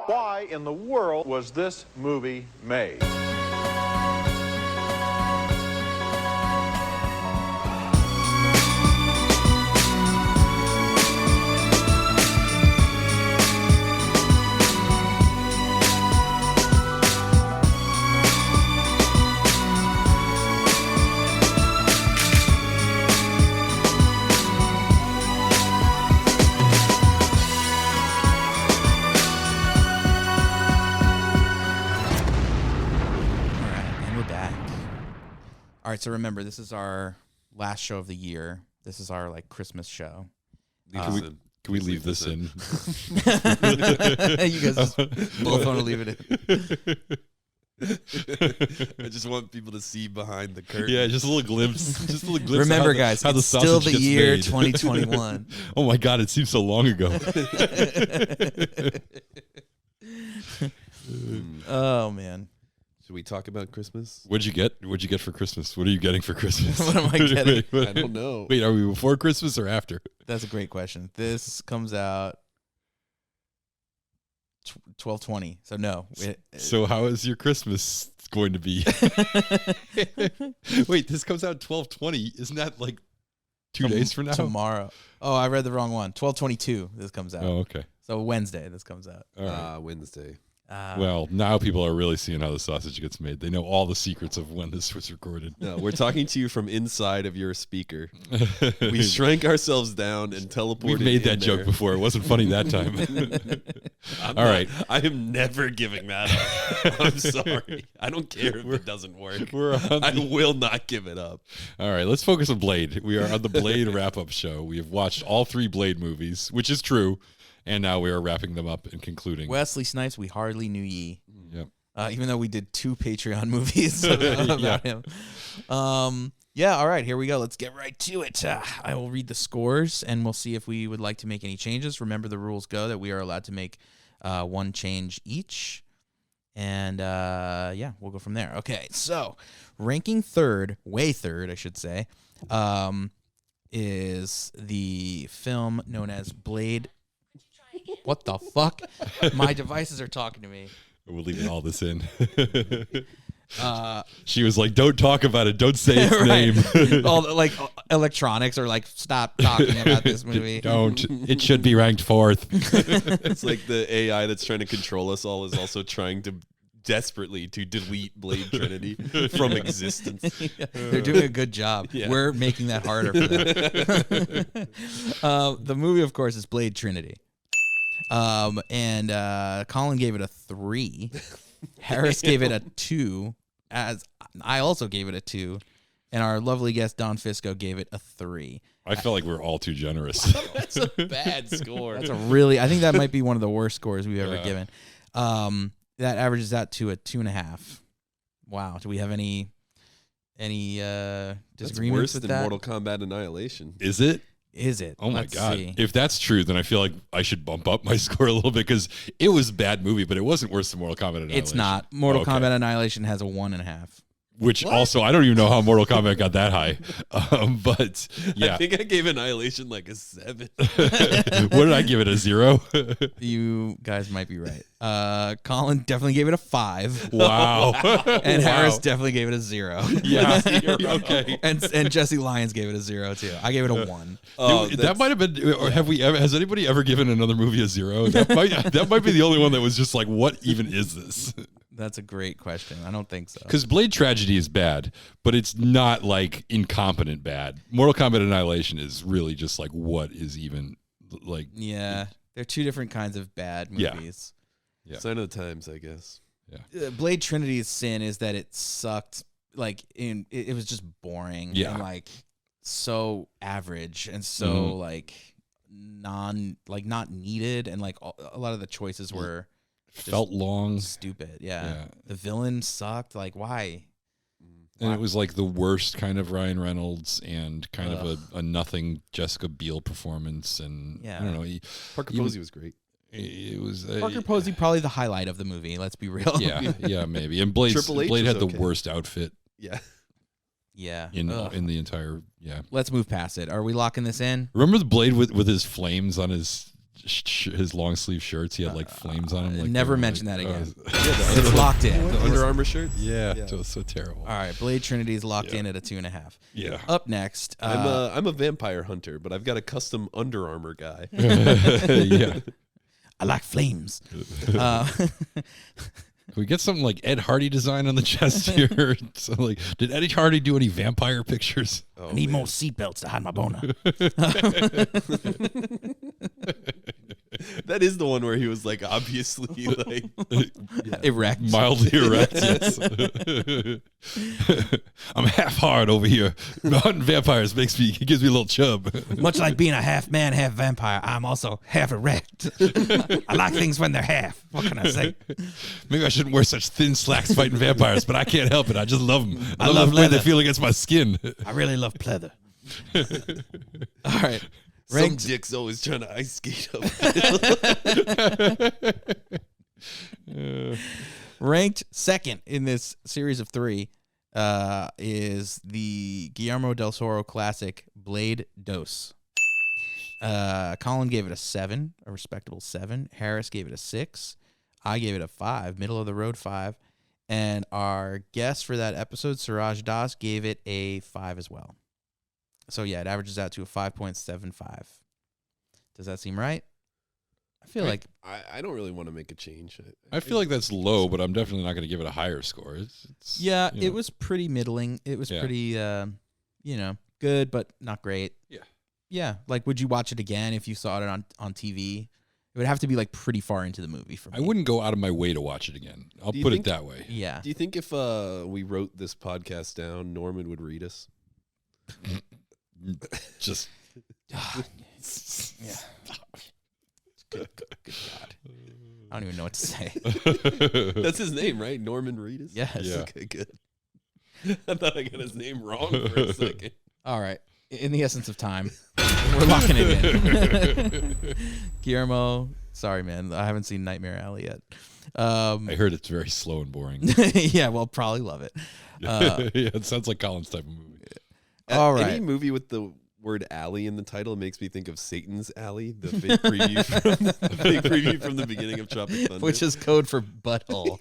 Why in the world was this movie made? All right, so remember, this is our last show of the year. This is our Christmas show. Can we leave this in? You guys both want to leave it in. I just want people to see behind the curtain. Yeah, just a little glimpse. Just a little glimpse. Remember, of guys, how the it's still the sausage gets year made. 2021. Oh my God, it seems so long ago. Oh man. Should we talk about Christmas? What'd you get? What'd you get for Christmas? What are you getting for Christmas? What am I getting? I don't know. Wait, are we before Christmas or after? That's a great question. This comes out 12/20. So no. So how is your Christmas going to be? Wait, this comes out 12/20. Isn't that 2 days from now? Tomorrow. Oh, I read the wrong one. 12/22. This comes out. Oh, okay. So Wednesday. This comes out. All right. Wednesday. Well, now people are really seeing how the sausage gets made. They know all the secrets of when this was recorded. No, we're talking to you from inside of your speaker. We shrank ourselves down and teleported. We've made that there. joke before. It wasn't funny that time. All right. I am never giving that up. I'm sorry. I don't care if it doesn't work. I will not give it up. All right, let's focus on Blade. We are on the Blade wrap-up show. We have watched all 3 Blade movies, which is true, and now we are wrapping them up and concluding. Wesley Snipes, we hardly knew ye. Yep. Even though we did 2 Patreon movies about him. Yeah, all right, here we go. Let's get right to it. I will read the scores, and we'll see if we would like to make any changes. Remember, the rules go that we are allowed to make 1 change each. And, yeah, we'll go from there. Okay, so ranking third, way third, I should say, is the film known as Blade. What the fuck? My devices are talking to me. We're leaving all this in. She was like, don't talk about it. Don't say its name. All the, electronics are stop talking about this movie. Don't. It should be ranked 4th. It's like the AI that's trying to control us all is also trying to desperately to delete Blade Trinity from existence. Yeah, they're doing a good job. Yeah. We're making that harder for them. The movie, of course, is Blade Trinity. And Colin gave it a 3. Harris gave it a 2. As I also gave it a 2. And our lovely guest, Don Fisco, gave it a 3. I felt like we were all too generous. That's a bad score. That's I think that might be one of the worst scores we've ever given. That averages out to a 2.5. Wow. Do we have any disagreements That's worse with than that? Mortal Kombat Annihilation. Is it? Is it? Oh my Let's God. see. If that's true, then I feel like I should bump up my score a little bit because it was a bad movie, but it wasn't worse than Mortal Kombat Annihilation. It's not. Mortal Okay. Kombat Annihilation has a 1.5. Which also, I don't even know how Mortal Kombat got that high. But yeah. I think I gave Annihilation a 7. What did I give it, a 0? You guys might be right. Colin definitely gave it a 5. Wow. And Wow. Harris definitely gave it a 0. Yeah. Okay. And Jesse Lyons gave it a 0 too. I gave it a 1. That might have been. Or have we ever? Has anybody ever given another movie a 0? That might be the only one that was just like, what even is this? That's a great question. I don't think so. Because Blade Tragedy is bad, but it's not incompetent bad. Mortal Kombat Annihilation is really just what is even Yeah, they're 2 different kinds of bad movies. Yeah. Sign of the times, I guess. Yeah. Blade Trinity's sin is that it sucked. It was just boring. Yeah. And so average and so not needed, and a lot of the choices were. Felt long. Stupid, yeah. The villain sucked. Why? And it was the worst kind of Ryan Reynolds and kind of a nothing Jessica Biel performance. And I don't know. Parker Posey was great. It was Parker Posey probably the highlight of the movie. Let's be real. Yeah, maybe. And Blade had the worst outfit. Yeah. Yeah. In the entire Let's move past it. Are we locking this in? Remember the Blade with his flames on his his long sleeve shirts. He had like flames on him. Like never mention that again. the It's locked in. the Under Armour shirts. Yeah, it was so terrible. All right, Blade Trinity is locked in at a 2.5. Yeah. Up next, I'm a vampire hunter, but I've got a custom Under Armour guy. Yeah. I like flames. Can we get something like Ed Hardy design on the chest here? So like, did Eddie Hardy do any vampire pictures? I need more seatbelts to hide my boner. That is the one where he was like obviously like Erect. Mildly erect, yes. I'm half hard over here. Hunting vampires gives me a little chub. Much like being a half man, half vampire, I'm also half erect. I like things when they're half. What can I say? Maybe I shouldn't wear such thin slacks fighting vampires, but I can't help it. I just love them. I love the way they leather. feel against my skin. I really love pleather. All right. some Ranked, dick's always trying to ice skate up. ranked second in this series of 3 is the Guillermo del Toro classic Blade Dos. Colin gave it a 7, a respectable 7. Harris gave it a 6. I gave it a 5, middle of the road 5. And our guest for that episode, Suraj Das, gave it a 5 as well. So yeah, it averages out to a 5.75. Does that seem right? I feel like I don't really want to make a change. I feel like that's low, but I'm definitely not going to give it a higher score. It's yeah, you know. it was pretty middling. It was Yeah. pretty good but not great. Yeah. Yeah, like would you watch it again if you saw it on TV? It would have to be like pretty far into the movie for me. I wouldn't go out of my way to watch it again. I'll Do you put it think- that way. Yeah. Do you think if we wrote this podcast down, Norman would read us? Just Yeah. Good God. I don't even know what to say. That's his name, right? Norman Reedus? Yes. Yeah. Okay, good. I thought I got his name wrong for a second. All right. In the essence of time, we're locking it in. Guillermo, sorry, man. I haven't seen Nightmare Alley yet. I heard it's very slow and boring. Yeah, well, probably love it. Yeah, it sounds like Colin's type of movie. All right. Any movie with the word alley in the title makes me think of Satan's Alley, the fake preview from the beginning of Tropic Thunder. Which is code for butthole.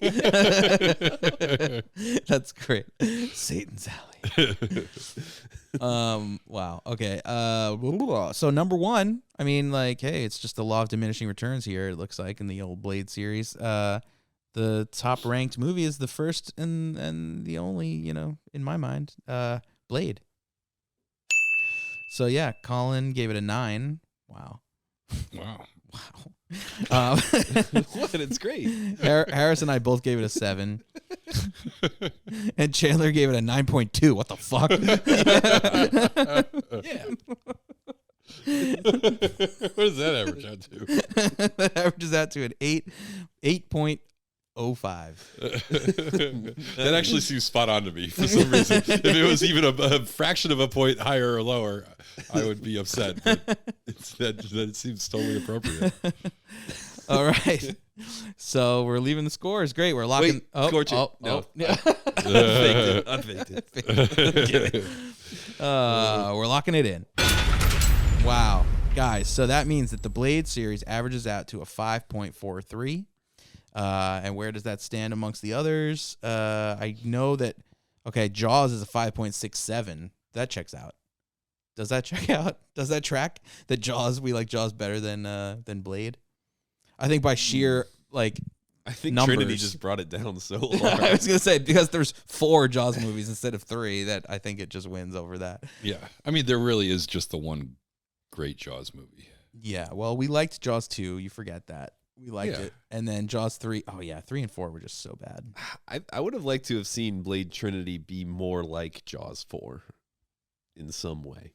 That's great. Satan's Alley. Wow. Okay. So number 1, I mean, like, hey, it's just the law of diminishing returns here. It looks like in the old Blade series. The top ranked movie is the first and the only, in my mind, Blade. So yeah, Colin gave it a 9. Wow. Wow. Wow. What? It's great. Harris and I both gave it a 7. And Chandler gave it a 9.2. What the fuck? Yeah. What does that average out to? That averages out to an 8.05. That actually seems spot on to me for some reason. If it was even a fraction of a point higher or lower, I would be upset. But that seems totally appropriate. All right. So we're leaving the scores. Great. We're locking. Wait, scorch it. No. Yeah. Unfaked it. We're locking it in. Wow. Guys, so that means that the Blade series averages out to a 5.43. And where does that stand amongst the others? I know that, okay, Jaws is a 5.67. That checks out. Does that check out? Does that track that Jaws, we like Jaws better than Blade? I think by sheer, like, I think numbers. Trinity just brought it down so I hard. was going to say, because there's 4 Jaws movies instead of 3, that I think it just wins over that. Yeah. I mean, there really is just the one great Jaws movie. Yeah, well, we liked Jaws 2. You forget that. We liked Yeah. it. And then Jaws 3. Oh, yeah, 3 and 4 were just so bad. I would have liked to have seen Blade Trinity be more like Jaws 4 in some way.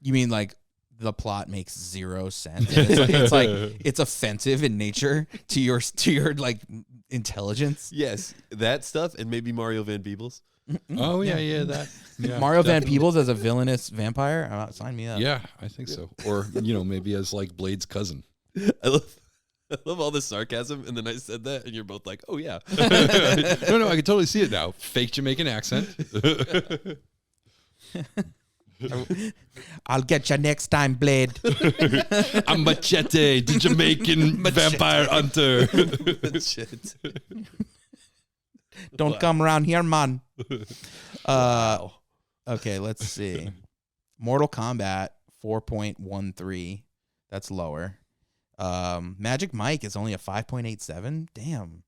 You mean like the plot makes 0 sense? It's like it's offensive in nature to your like intelligence. Yes, that stuff, and maybe Mario Van Peebles. Oh, yeah, that. Yeah, Mario Van definitely. Peebles as a villainous vampire? Sign me up. Yeah, I think so. Or, maybe as like Blade's cousin. I love all the sarcasm, and then I said that, and you're both like, "Oh yeah." No, I can totally see it now. Fake Jamaican accent. I'll get you next time, Blade. I'm Machete, the Jamaican vampire hunter. Shit. Don't come around here, man. Okay, let's see. Mortal Kombat 4.13. That's lower. Magic Mike is only a 5.87. Damn,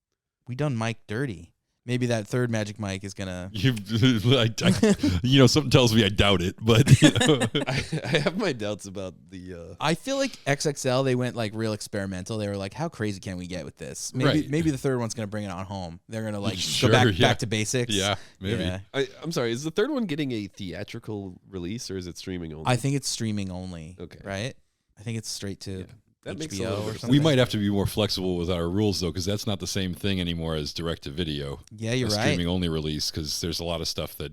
we done Mike dirty. Maybe that third Magic Mike is gonna. Something tells me I doubt it, but I have my doubts about the. I feel like XXL, they went like real experimental. They were like, "How crazy can we get with this?" Right. Maybe the third one's gonna bring it on home. They're gonna like Sure, go yeah. back to basics. Yeah, maybe. Yeah. I'm sorry. Is the third one getting a theatrical release or is it streaming only? I think it's streaming only. Okay. Right. I think it's straight to That makes a HBO little or bit of something. We might have to be more flexible with our rules, though, because that's not the same thing anymore as direct-to-video. Yeah, you're a right. streaming-only release, because there's a lot of stuff that,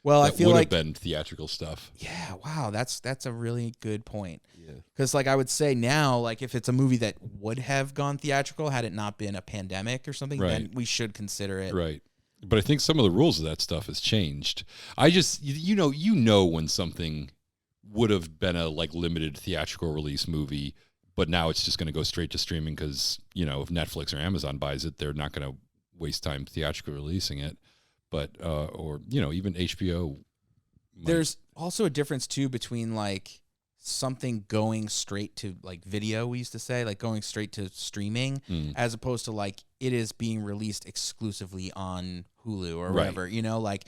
Well, I that feel would like have been theatrical stuff. yeah, wow, that's a really good point. Yeah. Because like I would say now, like if it's a movie that would have gone theatrical had it not been a pandemic or something, then Right. we should consider it. Right. But I think some of the rules of that stuff has changed. I just, you know when something would have been a like limited theatrical release movie, but now it's just going to go straight to streaming because, if Netflix or Amazon buys it, they're not going to waste time theatrically releasing it. But, or, even HBO. There's also a difference too between like something going straight to like video, we used to say, like going straight to streaming, as opposed to like it is being released exclusively on Hulu or Right. whatever, like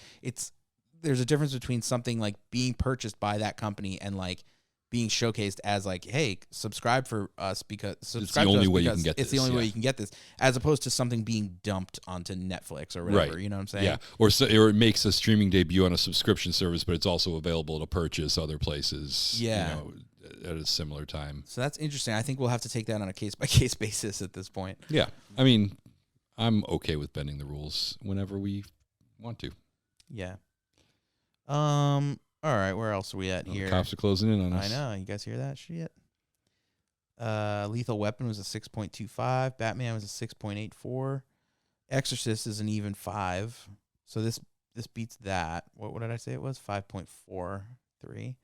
there's a difference between something like being purchased by that company and like being showcased as like, hey, subscribe for us because subscribe the to only us way you because can get it's the this, only way yeah. you can get this, as opposed to something being dumped onto Netflix or whatever. Right. You know what I'm saying? Yeah. Or it makes a streaming debut on a subscription service, but it's also available to purchase other places. Yeah. At a similar time. So that's interesting. I think we'll have to take that on a case by case basis at this point. Yeah. I mean, I'm okay with bending the rules whenever we want to. Yeah. All right, where else are we at here? The cops are closing in on us. I know. You guys hear that shit? Lethal Weapon was a 6.25. Batman was a 6.84. Exorcist is an even 5. So this beats that. What did I say it was? 5.43.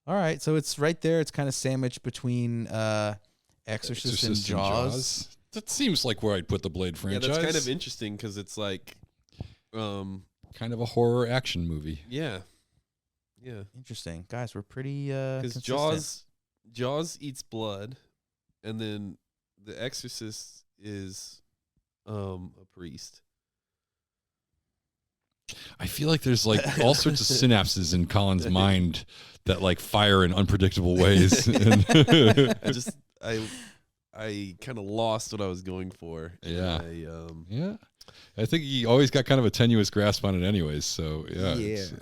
All right, so it's right there. It's kind of sandwiched between Exorcist and Jaws. That seems like where I'd put the Blade franchise. Yeah, that's kind of interesting because it's like, kind of a horror action movie. yeah. Yeah. Interesting. Guys, we're pretty Because consistent. Jaws eats blood, and then the Exorcist is a priest. I feel like there's like all sorts of synapses in Colin's mind that like fire in unpredictable ways. I kind of lost what I was going for. Yeah. And Yeah. I think he always got kind of a tenuous grasp on it anyways. So yeah. it's,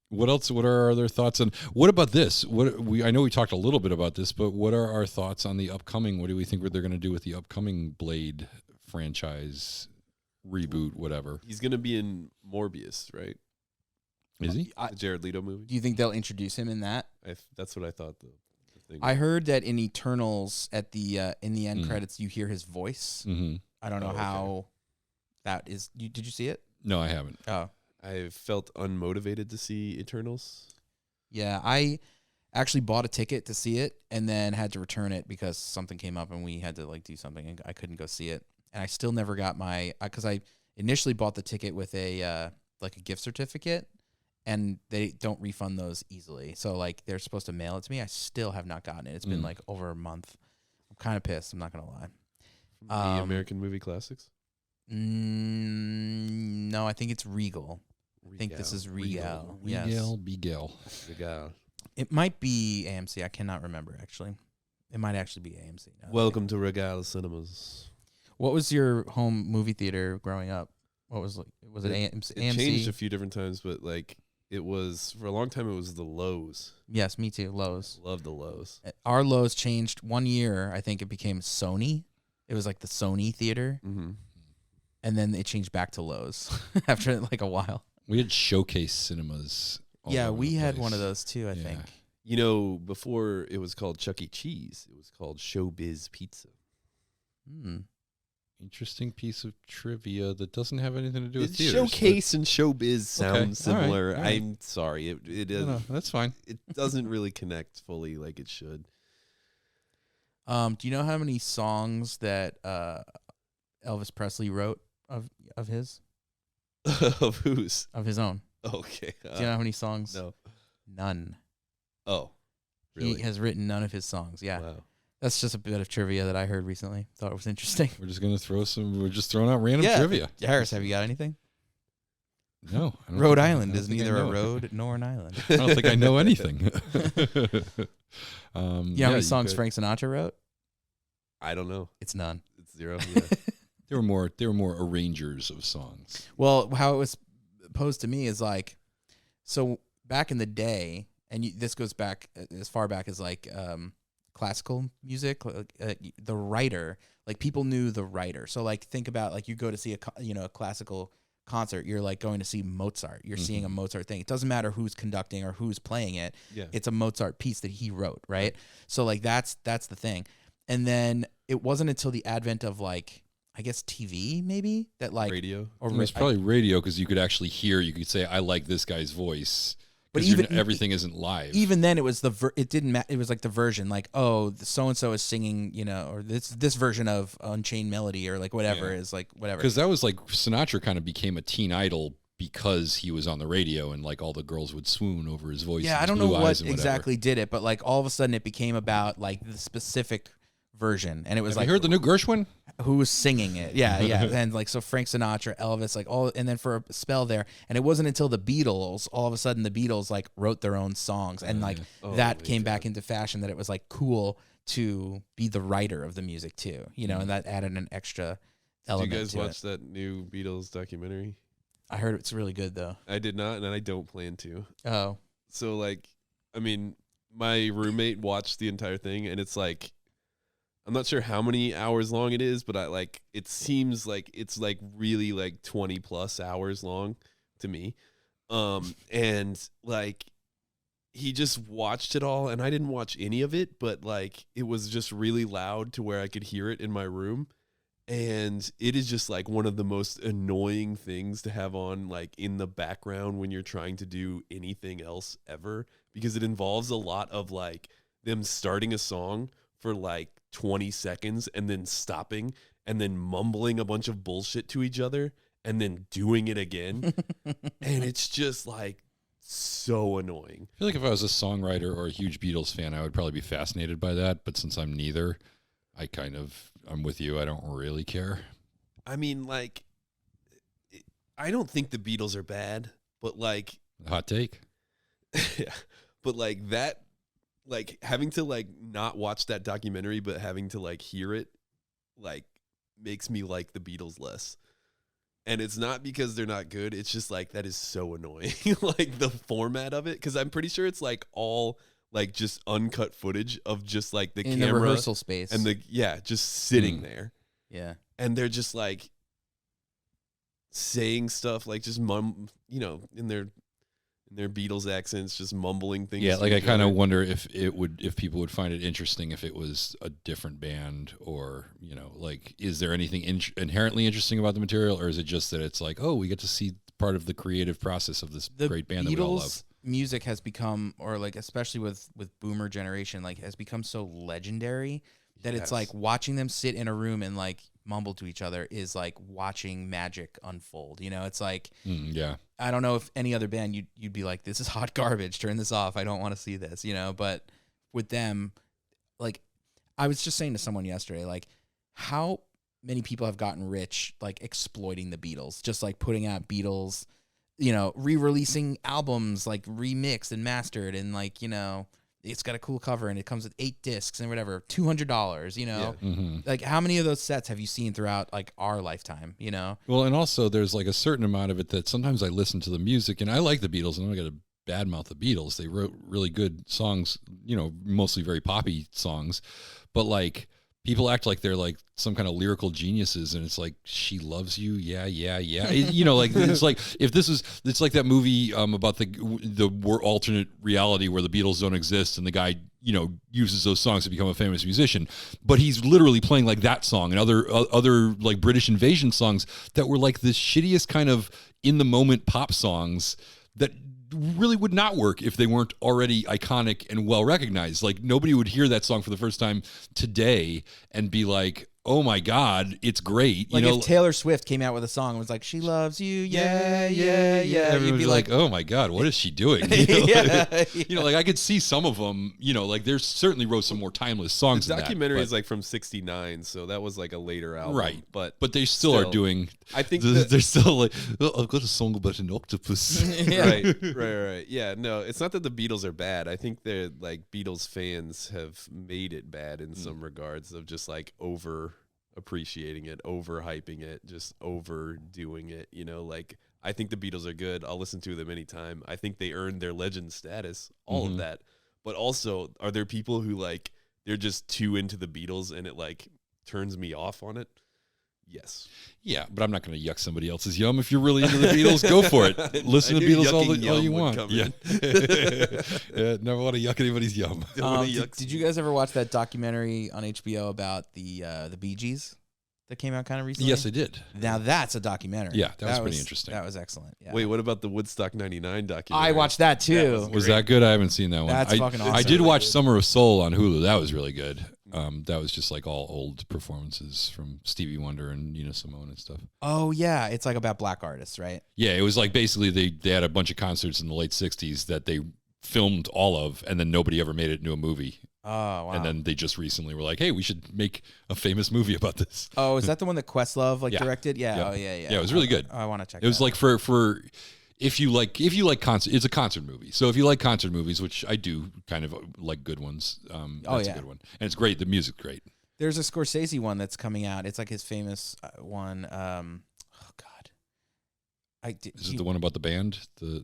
what else? What are our other thoughts on? What about this? I know we talked a little bit about this, but what are our thoughts on the upcoming? What do we think they're going to do with the upcoming Blade franchise reboot? Whatever. he's gonna be in Morbius, right? Is he? The Jared Leto movie. Do you think they'll introduce him in that? That's what I thought. The thing. I heard that in Eternals, at the in the end credits, you hear his voice. Mm-hmm. I don't know okay. how that is. Did you see it? No, I haven't. Oh, I felt unmotivated to see Eternals. yeah. I actually bought a ticket to see it and then had to return it because something came up and we had to like do something and I couldn't go see it. And I still never got my because I initially bought the ticket with a like a gift certificate. And they don't refund those easily. So, like, they're supposed to mail it to me. I still have not gotten it. It's been, like, over a month. I'm kind of pissed. I'm not going to lie. The American Movie Classics. No, I think it's Regal. I think this is Regal. Yes. Begal. Regal. It might be AMC. I cannot remember, actually. It might actually be AMC. now. Welcome to Regal Cinemas. What was your home movie theater growing up? What was it AMC? It changed a few different times, but, like, it was, for a long time, it was the Lowe's. Yes, me too. Lowe's. Love the Lowe's. Our Lowe's changed 1 year. I think it became Sony. It was like the Sony theater. Mm-hmm. And then it changed back to Lowe's after like a while. We had Showcase Cinemas. all Yeah, over we the had place. one of those too, I Yeah. think. You know, before it was called Chuck E. Cheese, it was called Showbiz Pizza. Hmm. interesting piece of trivia that doesn't have anything to do with It's theaters. showcase and showbiz sound similar. all right. I'm sorry. It is. No, that's fine. It doesn't really connect fully like it should. Do you know how many songs that Elvis Presley wrote of his Of whose? of his own? Okay. Do you know how many songs? No. None. Oh, really? He has written none of his songs. Yeah, Wow. that's just a bit of trivia that I heard recently. Thought it was interesting. We're just throwing out random trivia. Harris, have you got anything? No. I don't Rhode think- I Island don't is think I neither a know. road nor an island. I don't think I know anything. You know how many songs could. Frank Sinatra wrote? I don't know. It's none. It's 0. Yeah. They were more arrangers of songs. Well, how it was posed to me is like, so back in the day, and this goes back as far back as like classical music, the writer, like people knew the writer. So like think about like you go to see a classical concert, you're like going to see Mozart. You're seeing a Mozart thing. It doesn't matter who's conducting or who's playing it. Yeah. It's a Mozart piece that he wrote, right? So like that's the thing. And then it wasn't until the advent of like, I guess TV maybe that like Radio. or It was probably radio because you could actually hear. You could say, "I like this guy's voice," But but even- everything isn't live. even then it was it didn't matter. It was like the version like, oh, so and so is singing, or this version of Unchained Melody or like whatever Yeah. is like whatever. Because that was like Sinatra kind of became a teen idol because he was on the radio and like all the girls would swoon over his voice. Yeah, and I his don't know blue eyes what and whatever. exactly did it, but like all of a sudden it became about like the specific version, and it was Have like you heard the new Gershwin? who was singing it. Yeah, and like so Frank Sinatra, Elvis, like all, and then for a spell there, and it wasn't until the Beatles, all of a sudden the Beatles like wrote their own songs, and like that came back into fashion, that it was like cool to be the writer of the music too, and that added an extra Did you element guys to watch it. that new Beatles documentary? I heard it's really good though. I did not, and I don't plan to. Oh, So like, I mean, my roommate watched the entire thing, and it's like, I'm not sure how many hours long it is, but it seems like it's like really like 20 plus hours long to me. And like he just watched it all, and I didn't watch any of it, but like it was just really loud to where I could hear it in my room. And it is just like one of the most annoying things to have on like in the background when you're trying to do anything else ever, because it involves a lot of like them starting a song for like 20 seconds and then stopping and then mumbling a bunch of bullshit to each other and then doing it again. And it's just like so annoying. I feel like if I was a songwriter or a huge Beatles fan, I would probably be fascinated by that. But since I'm neither, I'm with you. I don't really care. I mean, like, I don't think the Beatles are bad, but like, Hot take. yeah, but like that, like having to like not watch that documentary, but having to like hear it, like makes me like the Beatles less. And it's not because they're not good. It's just like, that is so annoying. Like the format of it. Cause I'm pretty sure it's like all like just uncut footage of just like the in camera the rehearsal space, and just sitting there. yeah. And they're just like saying stuff like just in their Beatles accents, just mumbling things. Yeah, to like I each kind of other. wonder if people would find it interesting if it was a different band, or like, is there anything inherently interesting about the material, or is it just that it's like, oh, we get to see part of the creative process of this The great band that we all love? Beatles music has become, or like especially with boomer generation, like has become so legendary that it's Yes. like watching them sit in a room and like mumble to each other is like watching magic unfold. It's like, Yeah, I don't know if any other band you'd be like, this is hot garbage, turn this off, I don't want to see this, but with them, like I was just saying to someone yesterday, like how many people have gotten rich like exploiting the Beatles, just like putting out Beatles, re-releasing albums like remixed and mastered, and like it's got a cool cover and it comes with 8 discs and whatever, $200, Mm-hmm. like how many of those sets have you seen throughout like our lifetime, Well, and also there's like a certain amount of it that sometimes I listen to the music, and I like the Beatles, and I'm not going to badmouth the Beatles. They wrote really good songs, mostly very poppy songs, but like people act like they're like some kind of lyrical geniuses, and it's like, she loves you, yeah. You know, like it's like if this is, it's like that movie about the alternate reality where the Beatles don't exist, and the guy, you know, uses those songs to become a famous musician, but he's literally playing like that song and other like British invasion songs that were like the shittiest kind of in the moment pop songs that really would not work if they weren't already iconic and well recognized. Like nobody would hear that song for the first time today and be like, oh my God, it's great. Like you know, if Taylor Swift came out with a song and was like, she loves you, yeah. Everyone's You'd be like, oh my God, what is she doing? You know, yeah. you know, like I could see some of them, you know, like there's certainly wrote some more timeless songs. The than documentary that, is like from '69, so that was like a later album. right, But they still are doing. I think they're still like, oh, I've got a song about an octopus. right. Yeah, no, it's not that the Beatles are bad. I think they're like Beatles fans have made it bad in some regards of just like over appreciating it, overhyping it, just overdoing it. You know, like I think the Beatles are good. I'll listen to them anytime. I think they earned their legend status, all of that. But also, are there people who like they're just too into the Beatles and it like turns me off on it? Yes. Yeah, but I'm not going to yuck somebody else's yum. If you're really into the Beatles, go for it. Listen to the Beatles all you want. Yeah. Yeah, never want to yuck anybody's yum. Did you guys ever watch that documentary on HBO about the Bee Gees that came out kind of recently? Yes, I did. Now that's a documentary. Yeah, that was pretty interesting. That was excellent. Yeah. Wait, what about the Woodstock '99 documentary? I watched that too. Was that good? I haven't seen that one. That's fucking awesome. I did watch Summer of Soul on Hulu. That was really good. That was just like all old performances from Stevie Wonder and Nina Simone and stuff. Oh yeah, it's like about black artists, right? Yeah, it was like basically they had a bunch of concerts in the late '60s that they filmed all of, and then nobody ever made it into a movie. Oh wow! And then they just recently were like, "Hey, we should make a famous movie about this." Oh, is that the one that Questlove Yeah. directed? Yeah. Yeah. Oh yeah. Yeah, it was really good. I want to check. It was that like for if you like concert, it's a concert movie. So if you like concert movies, which I do, kind of like good ones, that's a good one, and it's great. The music's great. There's a Scorsese one that's coming out. It's like his famous one. Oh God, Is it the one about the band, the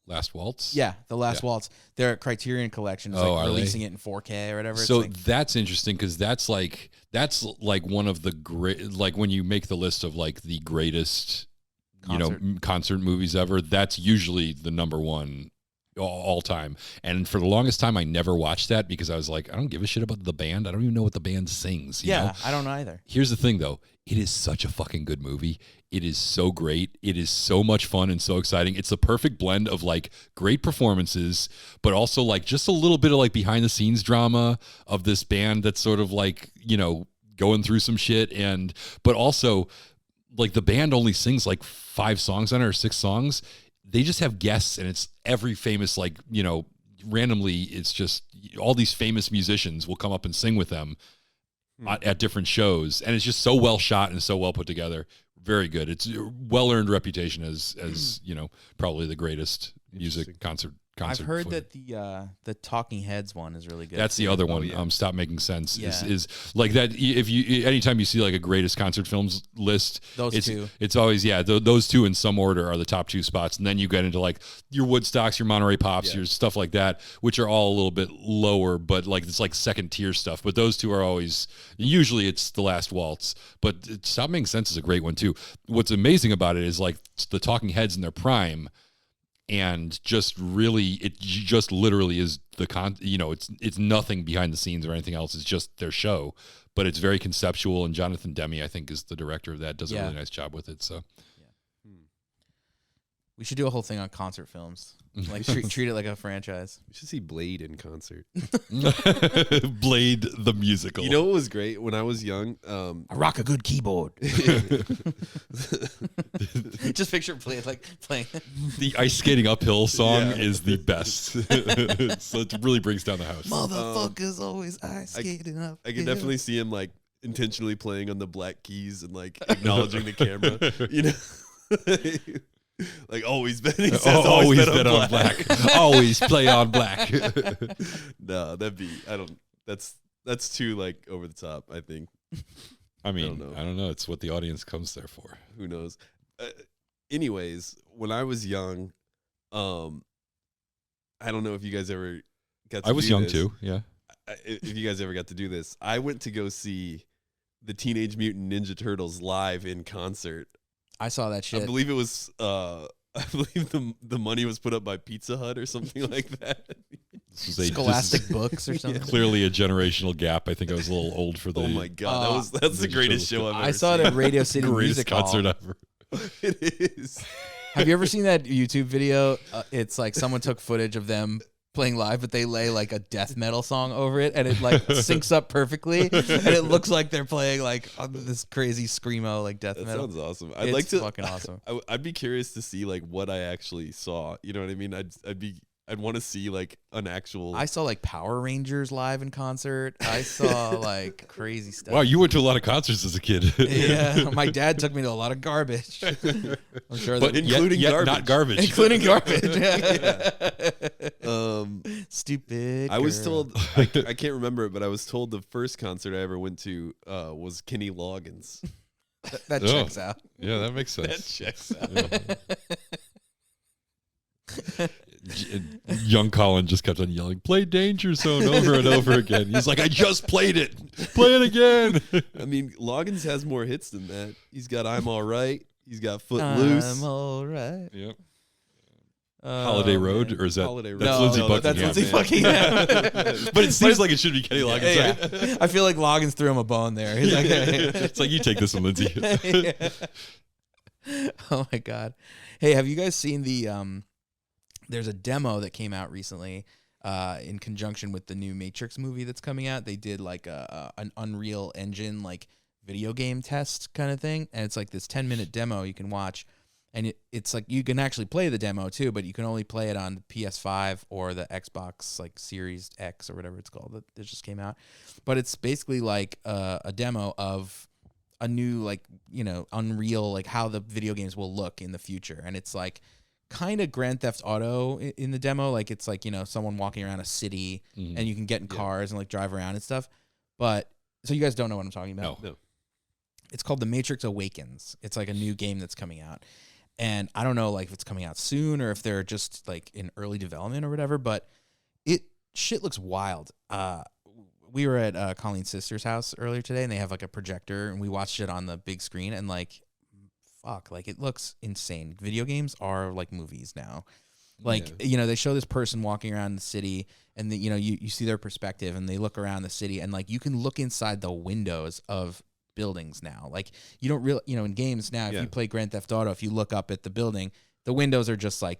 Last Waltz? Yeah, the Last Waltz. Their Criterion Collection is like releasing it in 4K or whatever. So it's like, that's interesting because that's like one of the great, like when you make the list of like the greatest, concert movies ever. That's usually the number one all time. And for the longest time, I never watched that because I was like, I don't give a shit about the band. I don't even know what the band sings. You know? I don't know either. Here's the thing, though. It is such a fucking good movie. It is so great. It is so much fun and so exciting. It's the perfect blend of like great performances, but also like just a little bit of like behind the scenes drama of this band that's sort of like, going through some shit. But also like the band only sings like 5 songs on it or 6 songs. They just have guests, and it's every famous, like, randomly, it's just all these famous musicians will come up and sing with them at different shows. And it's just so well shot and so well put together. Very good. It's a well-earned reputation as probably the greatest music concert. I've heard that the Talking Heads one is really good. That's the other one. Stop Making Sense Yeah. is like that. If you anytime you see like a greatest concert films list, Those two. It's always those two in some order are the top 2 spots, and then you get into like your Woodstocks, your Monterey Pops, your stuff like that, which are all a little bit lower, but like it's like second tier stuff. But those two are always usually it's the Last Waltz. But Stop Making Sense is a great one too. What's amazing about it is like the Talking Heads in their prime. And just really, it just literally is it's nothing behind the scenes or anything else. It's just their show, but it's very conceptual. And Jonathan Demme, I think, is the director of that. Does a really nice job with it. So, we should do a whole thing on concert films. Like treat it like a franchise. We should see Blade in concert. Blade the musical. You know what was great when I was young? I rock a good keyboard. Just picture playing. The ice skating uphill song is the best. So it really brings down the house. Motherfuckers always ice skating up. I can definitely see him like intentionally playing on the black keys and like acknowledging the camera. Like always bet. He says always bet on black. Always play on black. No, that's too like over the top, I think. I don't know. It's what the audience comes there for. Who knows? Anyways, when I was young, I don't know if you guys ever got to I was do young this. too, yeah. If you guys ever got to do this, I went to go see the Teenage Mutant Ninja Turtles live in concert. I saw that shit. I believe it was. I believe the money was put up by Pizza Hut or something like that. Scholastic Books or something. Clearly a generational gap. I think I was a little old for the. Oh my god, that's the greatest show I've ever seen. I saw it at Radio City greatest Music Hall. concert ever. It is. Have you ever seen that YouTube video? It's like someone took footage of them playing live, but they lay like a death metal song over it, and it like syncs up perfectly, and it looks like they're playing like this crazy screamo like death metal. That sounds awesome. It's fucking awesome. I'd be curious to see like what I actually saw. You know what I mean? I'd want to see like an actual. I saw like Power Rangers live in concert. I saw like crazy stuff. Wow, you went to a lot of concerts as a kid. Yeah, my dad took me to a lot of garbage. I'm sure, but including yet garbage. not garbage. including garbage. Yeah. Stupid. I was girl. told I can't remember it, but I was told the first concert I ever went to was Kenny Loggins. that checks out. Yeah, that makes sense. That checks out. Young Colin just kept on yelling, "Play Danger Zone" over and over again. He's like, "I just played it. Play it again." I mean, Loggins has more hits than that. He's got "I'm All Right." He's got "Footloose." I'm all right. Yep. Holiday Road, man. or is that Holiday Road. that's No, Lindsey no, Buckingham? that's Lindsey man. Buckingham. But it seems like it should be Kenny Loggins. Right? Yeah. I feel like Loggins threw him a bone there. He's like, It's like, you take this one, Lindsay. Yeah. Oh my god. Hey, have you guys seen the there's a demo that came out recently in conjunction with the new Matrix movie that's coming out. They did like an Unreal Engine like video game test kind of thing, and it's like this 10-minute demo you can watch, and it's like you can actually play the demo too, but you can only play it on the PS5 or the Xbox like Series X or whatever it's called that just came out. But it's basically like a demo of a new like, you know, Unreal, like how the video games will look in the future, and it's like kind of Grand Theft Auto in the demo. Like it's like, you know, someone walking around a city and you can get in cars and like drive around and stuff. But so you guys don't know what I'm talking about? No. It's called The Matrix Awakens. It's like a new game that's coming out. And I don't know like if it's coming out soon or if they're just like in early development or whatever, but shit looks wild. We were at Colleen's sister's house earlier today, and they have like a projector, and we watched it on the big screen, and like, fuck, like it looks insane. Video games are like movies now. Like, you know, they show this person walking around the city, and you know, you see their perspective, and they look around the city, and like you can look inside the windows of buildings now. Like you don't really, you know, in games now, if you play Grand Theft Auto, if you look up at the building, the windows are just like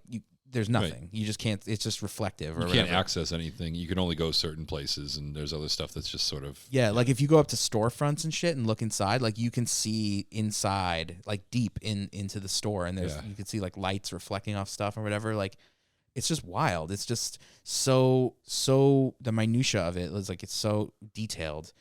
there's nothing. Right. You just can't. It's just reflective. Or you can't access anything. You can only go certain places, and there's other stuff that's just sort of like if you go up to storefronts and shit and look inside, like you can see inside, like deep into the store, and there's you can see like lights reflecting off stuff or whatever. Like it's just wild. It's just so the minutia of it is like it's so detailed.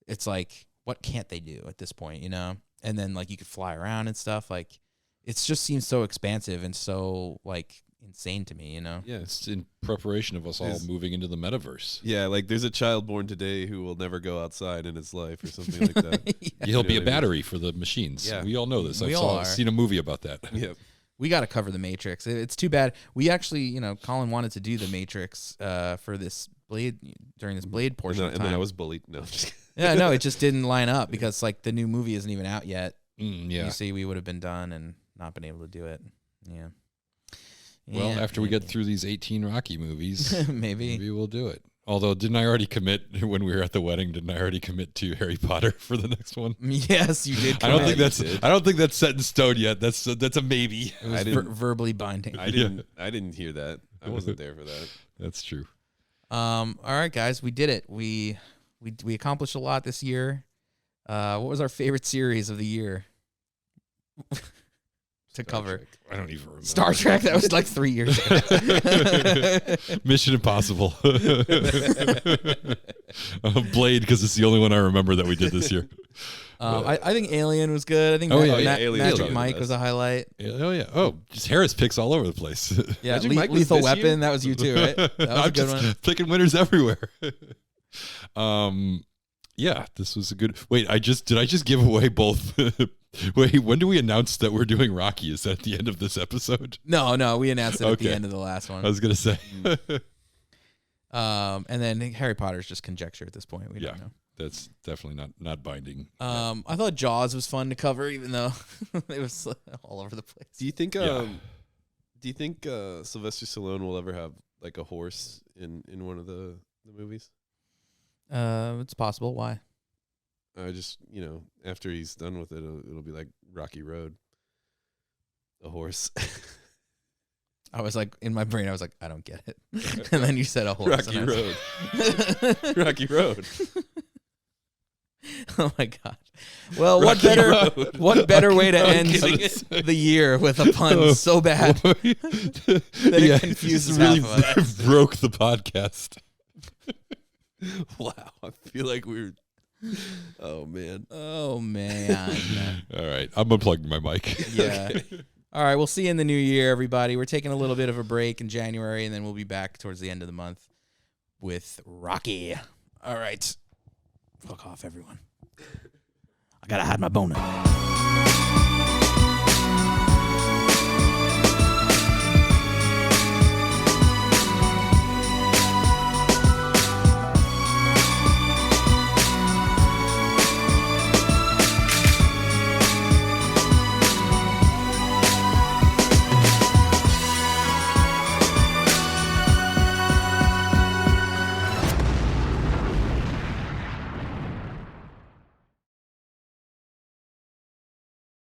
It's like what can't they do at this point, you know? And then like you could fly around and stuff. Like it just seems so expansive and so like insane to me, you know? Yeah, it's in preparation of us all moving into the metaverse. Yeah, like there's a child born today who will never go outside in his life or something like that. He'll be a battery for the machines. Yeah. We all know this. I've seen a movie about that. Yeah. We got to cover the Matrix. It's too bad. We actually, you know, Colin wanted to do the Matrix for this Blade during this Blade portion of time. And then I was bullied. No. Yeah, no, it just didn't line up because like the new movie isn't even out yet. Yeah. You see, we would have been done and not been able to do it. Yeah. Well, after we get through these 18 Rocky movies, maybe we'll do it. Although, didn't I already commit when we were at the wedding? Didn't I already commit to Harry Potter for the next one? Yes, you did. I don't think that's set in stone yet. That's a maybe. It was verbally binding. I didn't hear that. I wasn't there for that. That's true. All right, guys, we did it. We accomplished a lot this year. What was our favorite series of the year to cover? Trek. I don't even remember. Star Trek. That was like 3 years ago. Mission Impossible. Blade, because it's the only one I remember that we did this year. I think Alien was good. I think Magic Mike was a highlight. Oh yeah. Oh, just Harris picks all over the place. Yeah, Lethal Weapon. Year? That was you too, right? That was a good one. Picking winners everywhere. Yeah, this was a good. Wait, did I just give away both? Wait, when do we announce that we're doing Rocky? Is that at the end of this episode? No, we announced it at the end of the last one. I was gonna say. And then Harry Potter's just conjecture at this point. We don't know. That's definitely not binding. I thought Jaws was fun to cover, even though it was all over the place. Do you think? Yeah. Do you think Sylvester Stallone will ever have like a horse in one of the movies? It's possible. Why? Just after he's done with it, it'll be like Rocky Road. A horse. I was like, in my brain, I was like, I don't get it. And then you said a horse. Rocky Road. Rocky Road. Oh my god! Well, Rocky what better way to end kidding. the year with a pun so bad that it confuses really half of us. broke the podcast. Wow, I feel like we're. Oh man. Oh man. All right, I'm unplugging my mic. Yeah. All right, we'll see you in the new year, everybody. We're taking a little bit of a break in January, and then we'll be back towards the end of the month with Rocky. All right. Fuck off, everyone. I gotta hide my boner.